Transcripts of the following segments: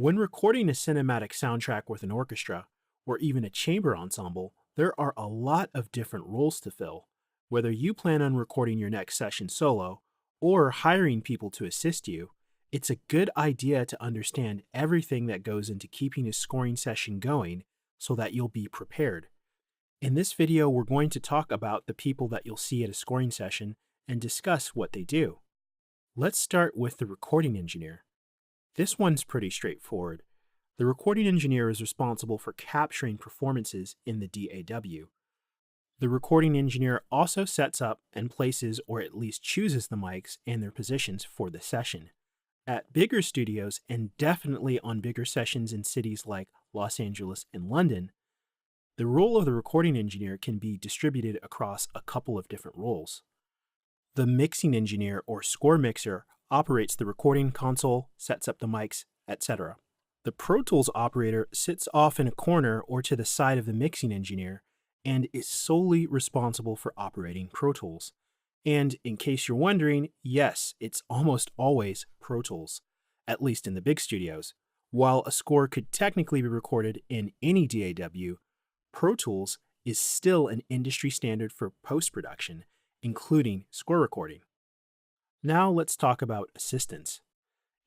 When recording a cinematic soundtrack with an orchestra, or even a chamber ensemble, there are a lot of different roles to fill. Whether you plan on recording your next session solo, or hiring people to assist you, it's a good idea to understand everything that goes into keeping a scoring session going so that you'll be prepared. In this video, we're going to talk about the people that you'll see at a scoring session and discuss what they do. Let's start with the recording engineer. This one's pretty straightforward. The recording engineer is responsible for capturing performances in the DAW. The recording engineer also sets up and places or at least chooses the mics and their positions for the session. At bigger studios, and definitely on bigger sessions in cities like Los Angeles and London, the role of the recording engineer can be distributed across a couple of different roles. The mixing engineer or score mixer operates the recording console, sets up the mics, etc. The Pro Tools operator sits off in a corner or to the side of the mixing engineer and is solely responsible for operating Pro Tools. And in case you're wondering, yes, it's almost always Pro Tools, at least in the big studios. While a score could technically be recorded in any DAW, Pro Tools is still an industry standard for post-production, including score recording. Now let's talk about assistants.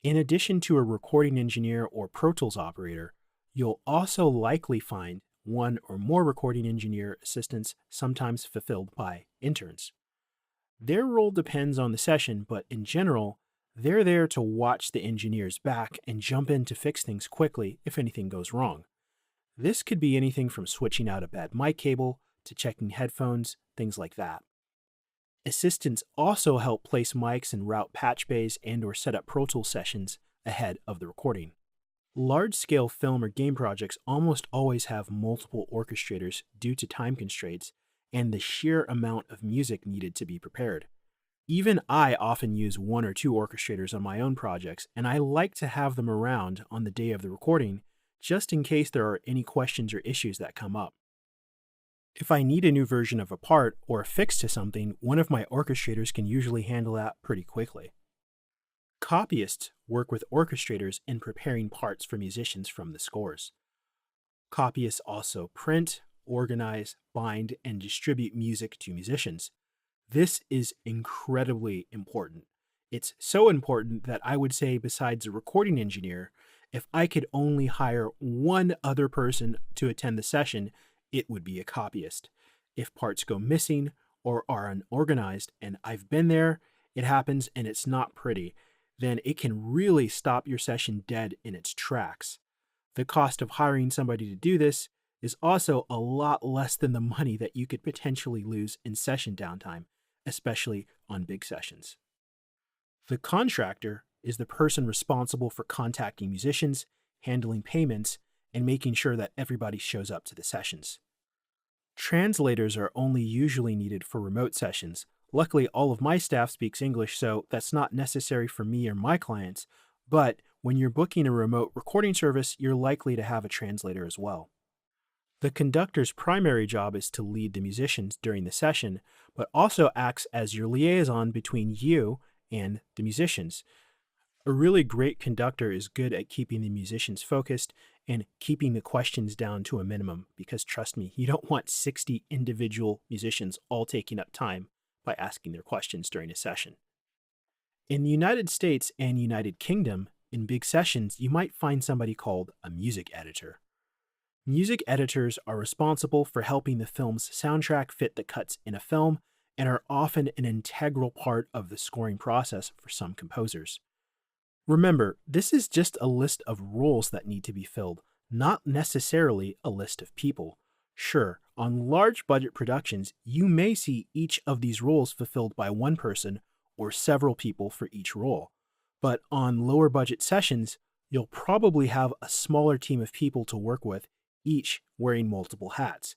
In addition to a recording engineer or Pro Tools operator, you'll also likely find one or more recording engineer assistants, sometimes fulfilled by interns. Their role depends on the session, but in general, they're there to watch the engineer's back and jump in to fix things quickly if anything goes wrong. This could be anything from switching out a bad mic cable to checking headphones, things like that. Assistants also help place mics and route patch bays and/or set up Pro Tools sessions ahead of the recording. Large-scale film or game projects almost always have multiple orchestrators due to time constraints and the sheer amount of music needed to be prepared. Even I often use one or two orchestrators on my own projects, and I like to have them around on the day of the recording just in case there are any questions or issues that come up. If I need a new version of a part or a fix to something, one of my orchestrators can usually handle that pretty quickly. Copyists work with orchestrators in preparing parts for musicians from the scores. Copyists also print, organize, bind, and distribute music to musicians. This is incredibly important. It's so important that I would say besides a recording engineer, if I could only hire one other person to attend the session, it would be a copyist. If parts go missing or are unorganized, and I've been there, it happens and it's not pretty, then it can really stop your session dead in its tracks. The cost of hiring somebody to do this is also a lot less than the money that you could potentially lose in session downtime, especially on big sessions. The contractor is the person responsible for contacting musicians, handling payments, and making sure that everybody shows up to the sessions. Translators are only usually needed for remote sessions. Luckily, all of my staff speaks English, so that's not necessary for me or my clients, but when you're booking a remote recording service, you're likely to have a translator as well. The conductor's primary job is to lead the musicians during the session, but also acts as your liaison between you and the musicians. A really great conductor is good at keeping the musicians focused and keeping the questions down to a minimum because, trust me, you don't want 60 individual musicians all taking up time by asking their questions during a session. In the United States and United Kingdom, in big sessions, you might find somebody called a music editor. Music editors are responsible for helping the film's soundtrack fit the cuts in a film and are often an integral part of the scoring process for some composers. Remember, this is just a list of roles that need to be filled, not necessarily a list of people. Sure, on large budget productions, you may see each of these roles fulfilled by one person or several people for each role. But on lower budget sessions, you'll probably have a smaller team of people to work with, each wearing multiple hats.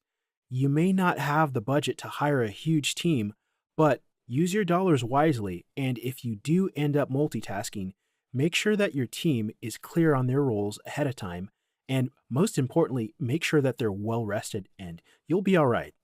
You may not have the budget to hire a huge team, but use your dollars wisely, and if you do end up multitasking, make sure that your team is clear on their roles ahead of time, and most importantly, make sure that they're well rested and you'll be all right.